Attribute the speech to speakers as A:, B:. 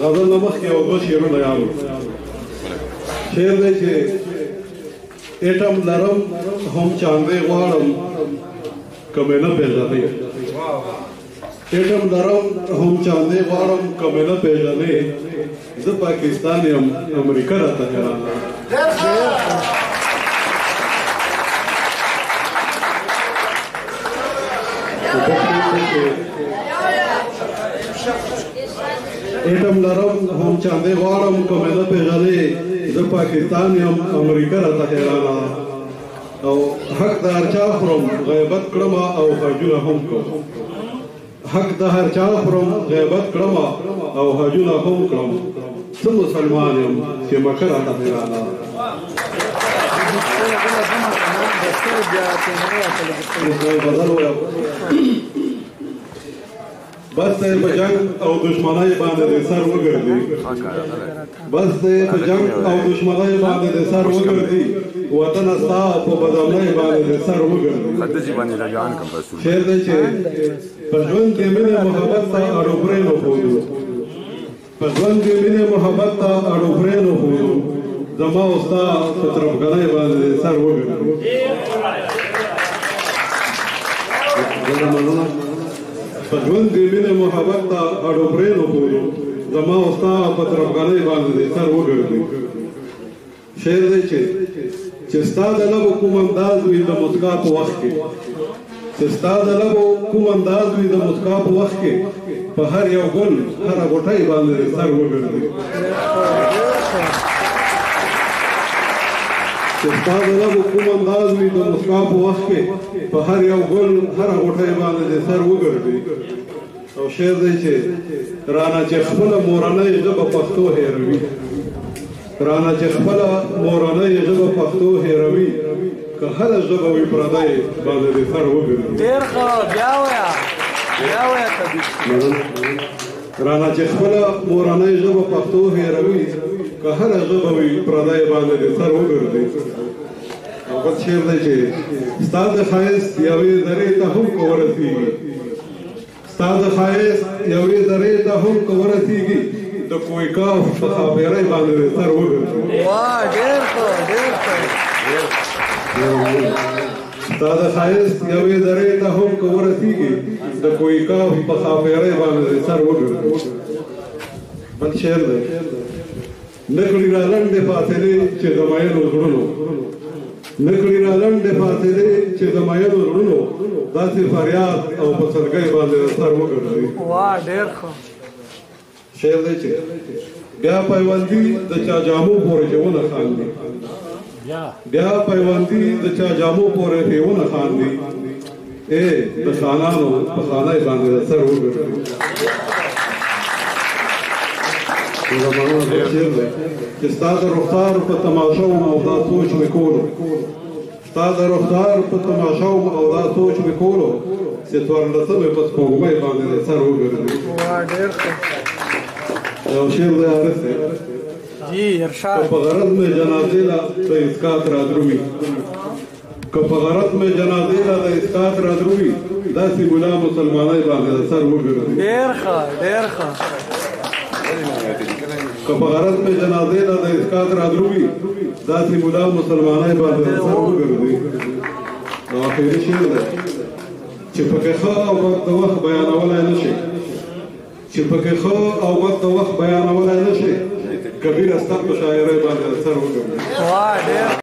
A: غزل نه مخکې یو دوه شعرونه یاد وو. شعر دی چې ایټم لرم هم چاندې غواړم که مې نه پېژنې. ایټم لرم هم چاندې غواړم که مې نه پېژنې. زه پاکستان یم امریکا راته حیران. ایټم لرم هم چاندې غواړم که مې نه پېژنې. زه پاکستان یم امریکا راته حیرانه. او حق د هر چا خورم غیبت کړم او حجونه هم کوم. حق د هر چا خورم غیبت کړم او حجونه هم کړم. زه مسلمان یم چې مکه راته حیرانه. بس دی په جنګ او دشمنۍ باندې د سر وګرځي. بس دی په جنګ او دشمنۍ باندې د سر وګرځي. وطن ستا په بدمنۍ باندې د سر وګرځي. شعر دی چې په ژوند کې مینې محبت ته اړو پرې نه ښودو. په ژوند کې مینې محبت ته اړو پرې نه ښودو. زما او ستا په ترفګنۍ باندې د سر وګرځي. په ژوند کې مینې محبت ته اړو پرې نه ښودو. زما او ستا په ترفګنۍ باندې د سر وګرځي. شعر دی چې ستا د لبو کوم انداز وي د مسکا په وخت کې. چې ستا د لبو کوم انداز وي د مسکا په وخت کې. په هر یو ګل هره غوټۍ باندې د سر وګرځي. چې ستا د لبو کوم انداز وي د مسکا په وخت کې. په هر یو ګل هره غوټۍ باندې د سر وګرځي. او شعر دی چې رانه چې خپله مورنۍ ژبه پښتو هېروي. رانه چې خپله مورنۍ ژبه پښتو هېروي. که هره ژبه وي پردی باندې د سر وګرځي.
B: ډېر ښه بیا وایه بیا وایه طبیب.
A: رانه چې خپله مورنۍ ژبه پښتو هېروي. که هره ژبه وي پردی باندې د سر وګرځي. او بل شعر دی چې ستا د ښایست یوې ذرې ته هم که ورسېږي. ستا د ښایست یوې ذرې ته هم که ورسېږي. د کوی کاف په خاپیرۍ باندې د سر وګرځي.
B: واه ډېر ښه ډېر ښه.
A: ستا د ښایست یوې ذرې ته هم که ورسېږي. د کوی کاف په خاپیرۍ باندې د سر وګرځي. بل شعر دی نکړي را لنډې فاصلې چې د مینو زړونو. نکړي را لنډې فاصلې چې د مینو زړونو. داسې فریاد او په سرګۍ باندې د سر وګرځي.
B: واه ډېر ښه.
A: شعر دی چې بیا پیوندي د چا جامو پورې چې ونه خاندي. بیا پیوندي د چا جامو پورې چې ونه خاندي. ای د خانانو په خانۍ باندې د سر وګرځي. چې ستا د رخسار په تماشا وم او دا سوچ مې کولو. ستا د رخسار په تماشا وم او دا سوچ مې کولو. چې څوارلسمې په سپوږمۍ باندې د سر وګرځي.
B: واه ډېر ښه.
A: یو شعر دی عارف دی
B: جی ارشاد.
A: که په غرض مې جنازې له د اسقاط را درومي. که په غرض مې جنازې له د اسقاط را درومي. داسې ملا مسلمانۍ باندې د سر وګرځي.
B: ډېر ښه ډېر ښه.
A: که په غرض مې جنازې له د اسقاط را درومي. داسې ملا مسلمانۍ باندې د سر وګرځي. او اخري شعر دی چې پکې ښه او بد د وخت بیانولی نه شي. چې پکې ښه او بد د وخت بیانولی نه شي. کبیره ستا په شاعرۍ باندې د سر وګرځي.
B: واه ډېر